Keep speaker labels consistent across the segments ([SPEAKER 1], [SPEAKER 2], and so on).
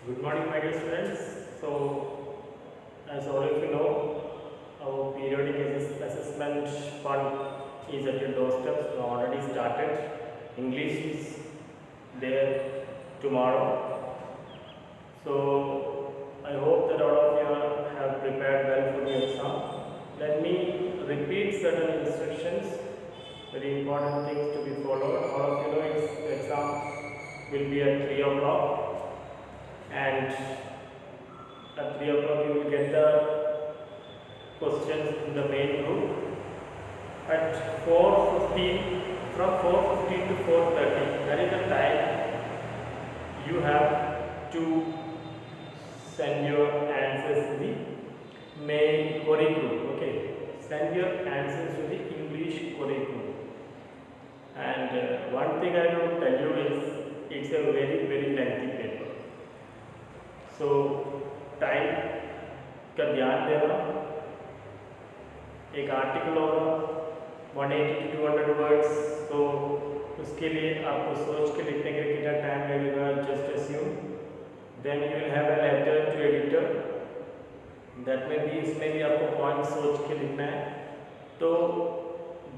[SPEAKER 1] Good morning, my dear students. So, as all of you know, our periodic assessment fund is at your doorstep. So, already started. English is there tomorrow. So, I hope that all of you have prepared well for the exam. Let me repeat certain instructions. Very important things to be followed. All of you know, the exam will be at 3 o'clock. And at 3 o'clock you will get the questions in the main group. At 4:15, from 4:15 to 4:30, that is the time you have to send your answers to the main query group. Okay, send your answers to the English query group. And one thing I want to tell you is it's a very lengthy paper. So time का ध्यान देना. एक article होगा 180 to 200 words, तो उसके लिए आपको सोच के लिखने के लिए कितना टाइम लगेगा, just assume. Then you will have a letter to editor, that में भी इसमें भी आपको पॉइंट सोच के लिखना है. तो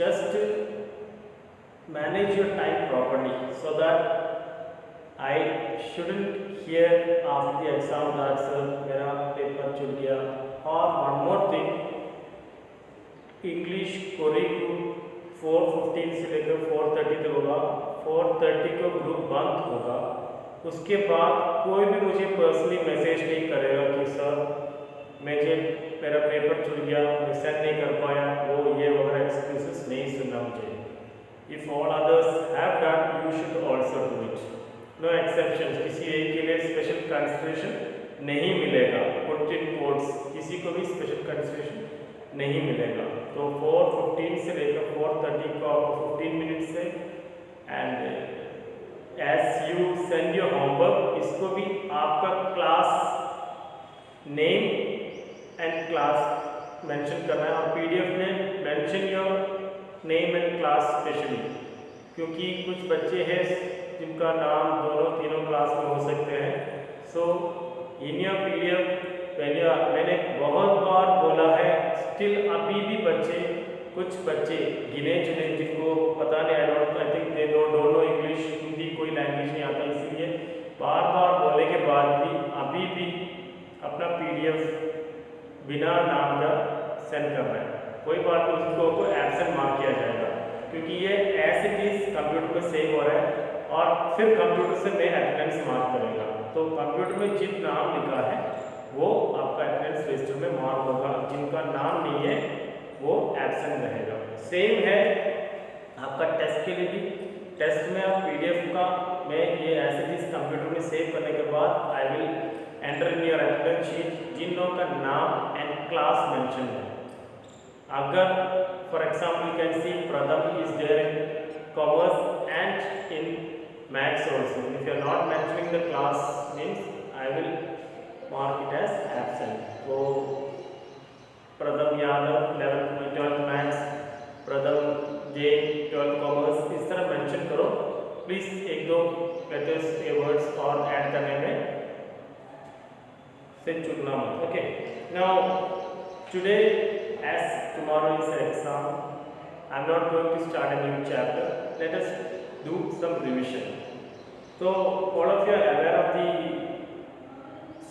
[SPEAKER 1] just manage your time properly so that I shouldn't hear after the exam that sir मेरा पेपर छूट गया. और one more thing, इंग्लिश कोरी ग्रुप 4:15 से लेकर 4:30 तक होगा. 4:30 को ग्रुप बंद होगा. उसके बाद कोई भी मुझे पर्सनली मैसेज नहीं करेगा कि सर मुझे मेरा पेपर छूट गया, मैं सेंड नहीं कर पाया, वो ये वगैरह एक्सक्यूजेस नहीं सुनना मुझे. If all others have done, you should also do it. No exception. किसी एक के लिए स्पेशल कंसिडरेशन नहीं मिलेगा. पुट इन कोट्स, किसी को भी स्पेशल कंसिडरेशन नहीं मिलेगा. तो 4:15 से लेकर 4:30 को आपको 15 मिनट से, and as you send your homework, इसको भी आपका class name and class mention करना है. और पीडीएफ में mention your name and class specially, क्योंकि कुछ बच्चे हैं जिनका नाम दोनों तीनों क्लास में हो सकते हैं. सो इन योर पीडीएफ मैंने बहुत बार बोला है, स्टिल अभी भी कुछ बच्चे गिने चुने जिनको पता नहीं, I think they don't know English, Hindi कोई लैंग्वेज नहीं आता, इसीलिए बार बोलने के बाद भी अभी भी अपना पीडीएफ बिना नाम का सेंड कर रहे हैं. कोई बात नहीं, उसको एब्सेंट मार्क किया जाएगा, क्योंकि ये एज इट इज कंप्यूटर में सेव हो रहा है और फिर कंप्यूटर से मैं अटेंडेंस मार्क करेगा. तो कंप्यूटर में जिन नाम लिखा है वो आपका अटेंडेंस रजिस्टर में मार्क होगा. जिनका नाम नहीं है वो एब्सेंट रहेगा. सेम है आपका टेस्ट के लिए भी. टेस्ट में आप पीडीएफ का मैं ये एज इट इज कंप्यूटर में सेव करने के बाद I will enter in your attendance sheet जिन लोगों का नाम एंड क्लास मेंशन है. अगर for example you can see Pratham is there in commerce and in maths also. If you are not mentioning the class means I will mark it as absent. So Pradham Yadav 11th 12th maths, Pradham Jain 12th commerce, इस तरह mention करो please. एक दो letters के words और add करने में से चुनना मत. Okay, now today as tomorrow is an exam, I am not going to start a new chapter. Let us do some revision. So all of you are aware of the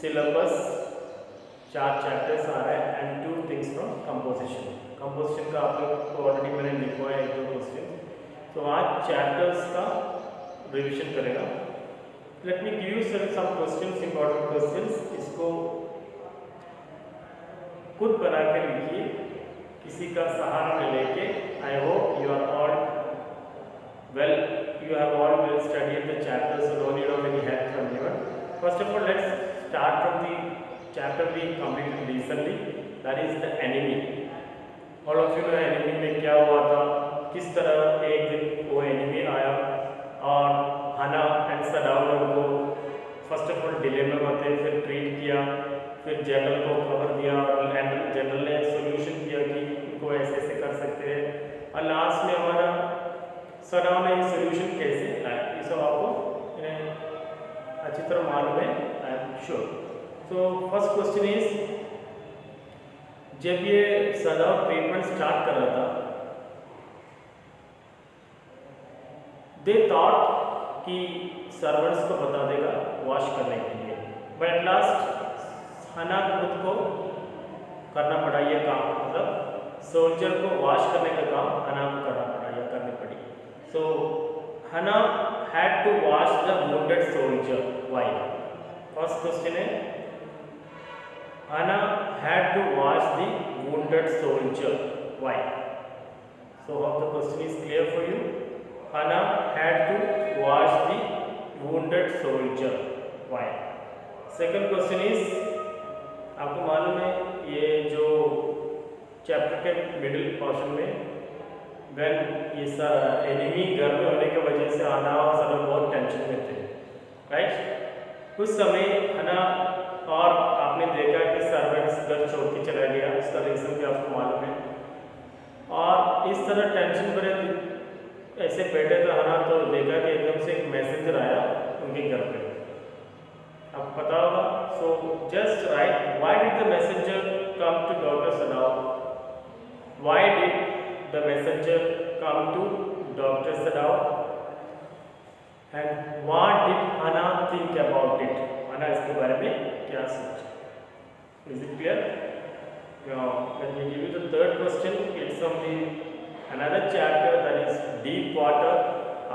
[SPEAKER 1] syllabus. 4 chapters आ रहे हैं and 2 things from composition. composition का आप लोग को already मैंने लिखवाया 1-2 question. तो आज चैप्टर्स का रिविजन करेगा. Let me give you some questions, important questions. इसको खुद बना के लिखिए, किसी का सहारा न लेके. I hope you are all well, you have all well studied the chapters, so no need of any help from anyone. First of all, let's start from the chapter we completed recently, that is the enemy. All of you know enemy में क्या हुआ था, किस तरह एक दिन वो enemy आया और हना एंड सदाव को फर्स्ट ऑफ ऑल डिलेमा में थे, फिर ट्रीट किया, फिर जनरल को खबर दिया और जनरल ने सोल्यूशन किया कि इनको ऐसे कर सकते हैं. और लास्ट में हमारा सदाव ने सोल्यूशन कैसे लाया, ये सब आपको अच्छी तरह मालूम है. I am sure. So first question is, जब ये सदाव ट्रीटमेंट स्टार्ट कर रहा था, दे थॉट कि सर्वेंट्स को बता देगा वॉश करने के लिए, बट एट लास्ट हना खुद को करना पड़ा ये काम, मतलब सोल्जर को वॉश करने का काम हना को करना पड़ा या करनी पड़ी। So Hana had to wash the wounded soldier, why? First question है, Hana had to wash the wounded soldier, why? So how the question is clear for you? Hana had to wash the wounded soldier. Why? Second question is, आपको मालूम है ये जो chapter के middle portion में when ये enemy घर में होने की वजह से हना और सब बहुत टेंशन में थे, राइट? उस समय हना, और आपने देखा कि सर्वेंट्स घर छोड़ के चला गया, इसका रीज़न भी आपको मालूम है, और इस तरह टेंशन भरे ऐसे बैठे तो हना, तो देखा कि एकदम से एक मैसेंजर आया उनके घर पे, आपको पता होगा। So just write, why did the messenger come to doctor Sadao? Why did the messenger come to doctor Sadao and what did Hana think about it? Hana इसके बारे में क्या सोचा? Is it clear? Let me give you the third question. It's from the another chapter, that is deep water.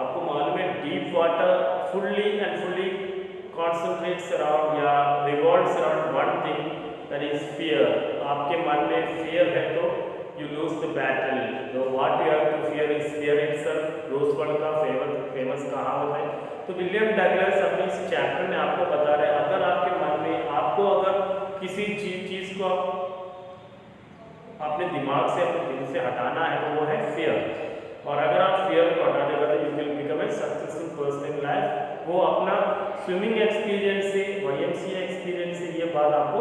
[SPEAKER 1] आपको मालूम है deep water fully and fully concentrates around या revolves around one thing, that is fear. आपके मन में fear है तो you lose the battle. So what you have to fear is fear itself. Roosevelt का famous कहावत है। तो विलियम डगलस अपने इस चैप्टर में आपको बता रहे हैं, अगर आपके मन में आपको अगर किसी चीज़ को अपने दिमाग से, अपने दिल से हटाना है तो वो है फियर, और अगर आप फियर को हटा देगा तो you will become a successful person in life. वो अपना स्विमिंग एक्सपीरियंस से, YMCA एक्सपीरियंस से ये बात आपको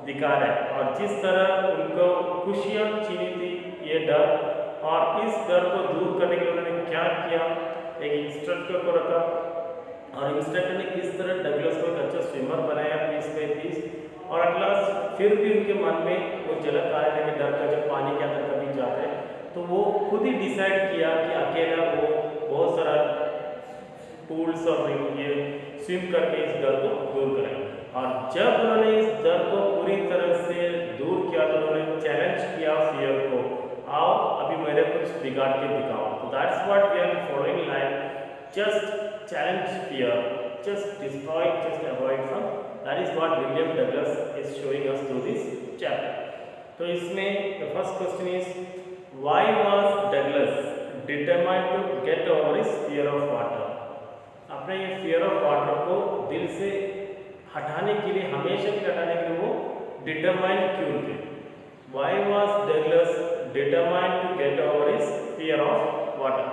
[SPEAKER 1] दिखा रहा है, और जिस तरह उनको खुशियाँ छीनी थी ये डर, और इस डर को दूर करने के लिए उन्होंने क्या किया, एक इंस्ट्रक्टर को रखा, और इंस्ट्रक्टर ने किस तरह डगलस को एक अच्छा स्विमर बनाया पीस बाय पीस, और अटलास फिर भी उनके मन में वो झलक आ रहे के डर का, जब पानी के अंदर कभी जाते हैं तो वो खुद ही डिसाइड किया कि अकेला वो बहुत सारा पूल्स और ये स्विम करके इस डर को दूर करें, और जब उन्होंने इस डर को पूरी तरह से दूर किया तो उन्होंने चैलेंज किया फियर को, आओ अभी मेरे कुछ बिगाड़ के दिखाओ। तो that's what we are following life, just challenge fear, just destroy, just avoid from. That is what William Douglas is showing us through this chapter. तो इसमें the first question is, why was Douglas determined to get over his fear of water? अपने ये fear of water को दिल से हटाने के लिए, हमेशा के हटाने के लिए वो determined क्यों थे? Why was Douglas determined to get over his fear of water?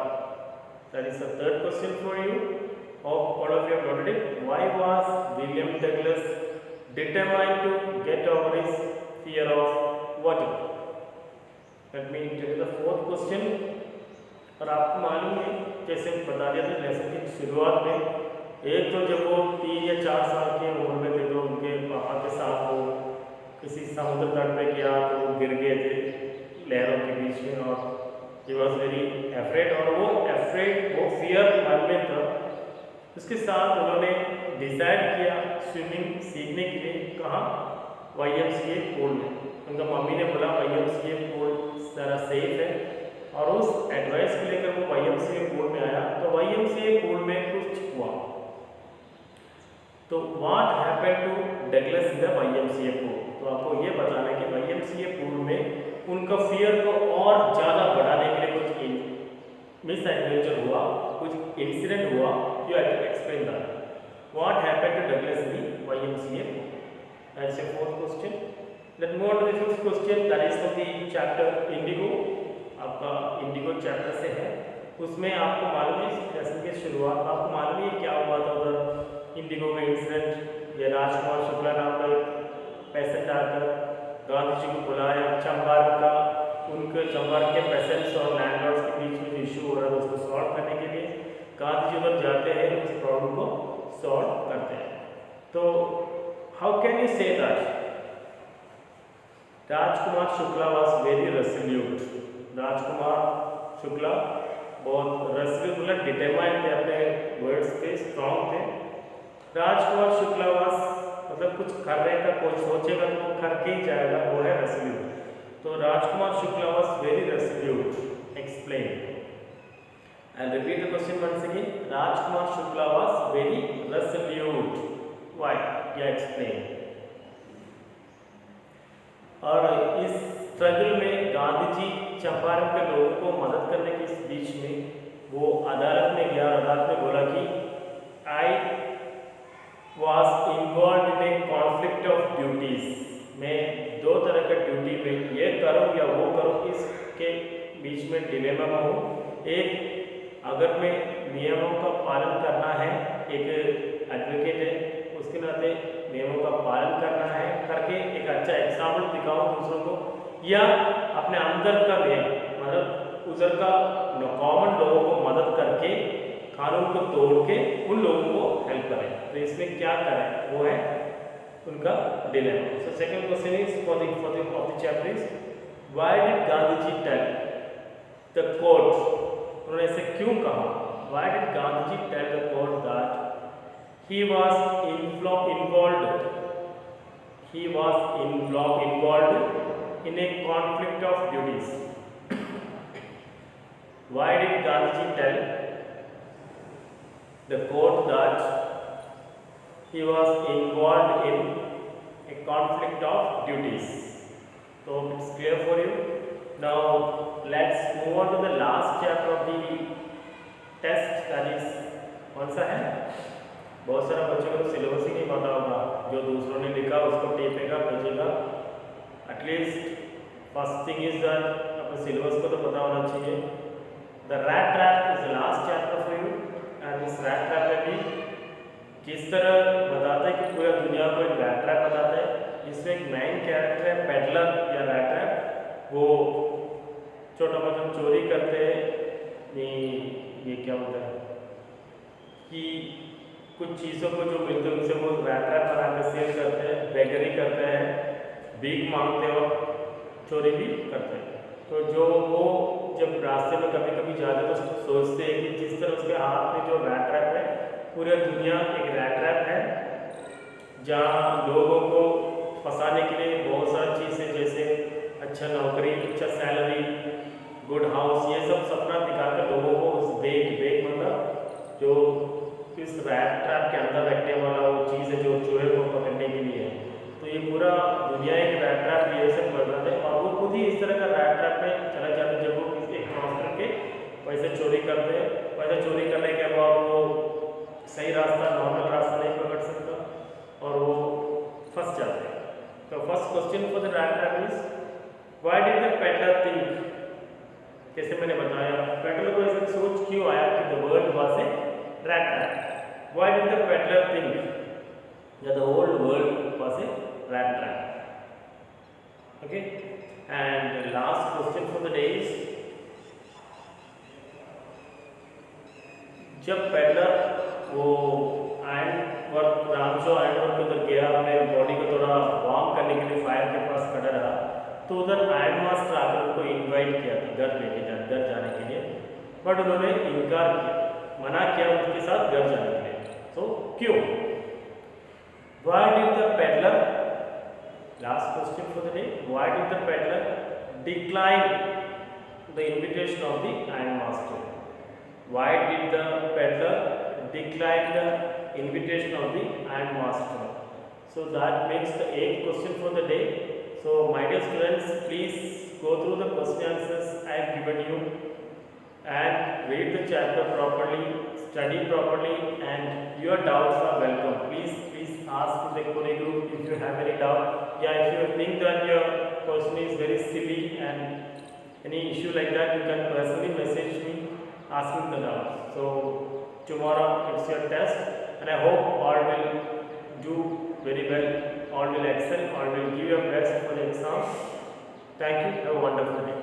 [SPEAKER 1] That is the third question for you. Hope all of you have noted it. Why was William Douglas determined to get over his fear of water? Let me tell you the fourth question. और आपको मालूम है, जैसे बता दिया था lesson की शुरुआत में, एक तो जब वो 3 या 4 साल की उम्र में थे तो उनके पापा के साथ वो किसी समुद्र तट पे गया तो वो गिर गए थे लहरों के बीच में, और ही वॉज वेरी एफ्रेड, और वो एफ्रेड, वो फियर मन में था। उसके साथ उन्होंने डिसाइड किया स्विमिंग सीखने के लिए, कहाँ? YMCA पूल में। उनका मम्मी ने बोला YMCA पूल सारा सेफ है, और उस एडवाइस को लेकर वो YMCA पूल में आया। तो YMCA पूल में कुछ हुआ, तो what happened to Douglas in the YMCA pool? तो आपको ये बताना है कि YMCA पूल में उनका फियर को और ज़्यादा बढ़ाने के लिए कुछ मिस एडवेंचर हुआ, कुछ इंसिडेंट हुआ। You have to explain that. What happened to Douglas in the YMCA? That's your fourth question. Let's move on to the fifth question. That is from the chapter Indigo. आपका Indigo chapter से है, उसमें आपको मालूम है इस lesson की शुरुआत आपको मालूम है क्या हुआ था उधर इंडिगो का इंसिडेंट। ये राजकुमार शुक्ला नाम का एक पेशेंट आकर गांधी जी को बुलाया, चंपारण का, उनके चंपारण के पेशेंट्स और लैंडलॉर्ड्स के बीच में इशू हो रहा था उसको सॉल्व करने के लिए गांधी जी उधर जाते हैं, उस प्रॉब्लम को सॉल्व करते हैं। तो How can you say that? Rajkumar Shukla was very resolute. Rajkumar Shukla बहुत resolute मतलब डिटरमाइंड थे, अपने वर्ड्स पे स्ट्रॉन्ग थे. राजकुमार शुक्ला was मतलब कुछ करने का, कुछ सोचेगा तो वो करके ही जाएगा, वो है resolute. तो Rajkumar Shukla was very resolute. Explain. And repeat the question once again. Rajkumar Shukla was very resolute. Why? Yeah, explain. और इस स्ट्रगल में गांधी जी चंपारण के लोगों को मदद करने के इस बीच में वो अदालत में गया. अदालत में बोला कि I was involved in a conflict of duties. मैं दो तरह का ड्यूटी में ये करूँ या वो करूँ, इसके बीच में डिलेमा में हूँ. एक, अगर मैं नियमों का पालन करना है, एक एडवोकेट है, उसके नाते नियमों का पालन करना है करके एक अच्छा एग्जाम्पल दिखाऊं दूसरों को, या अपने अंदर का नियम मतलब उधर का कॉमन लोगों को मदद करके कानून को तोड़ के उन लोगों को हेल्प करें. तो इसमें क्या करें, वो है उनका dilemma. So second question is for the chapter is why did Gandhi ji tell the court, उन्होंने ऐसे क्यों कहा? Why did Gandhi ji tell the court that he was involved in a conflict of duties? Why did Gandhi ji tell the court that he was involved in a conflict of duties? So it's clear for you. Now let's move on to the last chapter of the test, that is कौन सा है? बहुत सारा बच्चों को syllabus ही नहीं पता होगा, जो दूसरों ने लिखा उसको टेपेगा भेजेगा. At least first thing is that अपने सिलेबस को तो पता होना चाहिए. The rat trap is the last chapter for you. And इस रैट ट्रैप में भी किस तरह बताता है कि पूरा दुनिया को एक रैट ट्रैप बताता है. इसमें एक मेन कैरेक्टर है पेडलर या रैट ट्रैप. वो छोटा मोटा चोरी करते हैं, ये क्या होता है कि कुछ चीज़ों को जो मिलते हैं उनसे वो रैट ट्रैप बना के सेल करते हैं, बेगरी करते हैं, भीख मांगते वक्त चोरी भी करते हैं. तो जो वो जब रास्ते में कभी कभी जाते तो सोचते हैं कि जिस तरह उसके हाथ में जो रैट ट्रैप है, पूरी दुनिया एक रैट ट्रैप है जहाँ लोगों को फंसाने के लिए बहुत सारी चीज़ें जैसे अच्छा नौकरी, अच्छा सैलरी, गुड हाउस, ये सब सपना दिखाकर लोगों को उस बेग मतलब जो इस रैट ट्रैप के अंदर रखने वाला वो चीज़ है जो चूहे को पकड़ने के लिए है. तो ये पूरा दुनिया एक रैट ट्रैप ये सब कर रहा है और वो खुद ही इस तरह का रैट ट्रैप में चला जाता है. जब वो किसी एक क्रॉस करके पैसे चोरी करते हैं, पैसे चोरी करने के बाद वो सही रास्ता, नॉर्मल रास्ता नहीं पकड़ सकता और वो फंस जाते हैं. तो first question for the rat trap is why did the peddler think, जैसे मैंने बताया पेडलर को ऐसा सोच क्यों आया कि the world was a rat trap. Why did the peddler think that the whole world was a rat trap. Okay, and last question for the day is जब पेडलर वो iron work Ramsjo iron work उधर गया, अपने body को थोड़ा warm करने के लिए फायर के पास खड़ा रहा, तो उधर आयरन मास्टर आकर उनको इनवाइट किया था घर जाने के लिए, बट उन्होंने इनकार किया, मना किया उनके साथ घर जाने के लिए. तो क्यों? Why did the peddler, last question for the day, why did the peddler decline the invitation of the iron master? Why did the peddler decline the invitation of the iron master? So that makes the 8th question for the day. So my dear students, please go through the question answers I have given you and read the chapter properly, study properly, and your doubts are welcome. Please ask in the Q&A group if you have any doubt. Yeah, if you think that your question is very silly and any issue like that, you can personally message me asking the doubt. So tomorrow it's your test and I hope all will do very well, all will excel, all will give your best for the exam. Thank you, have a wonderful day.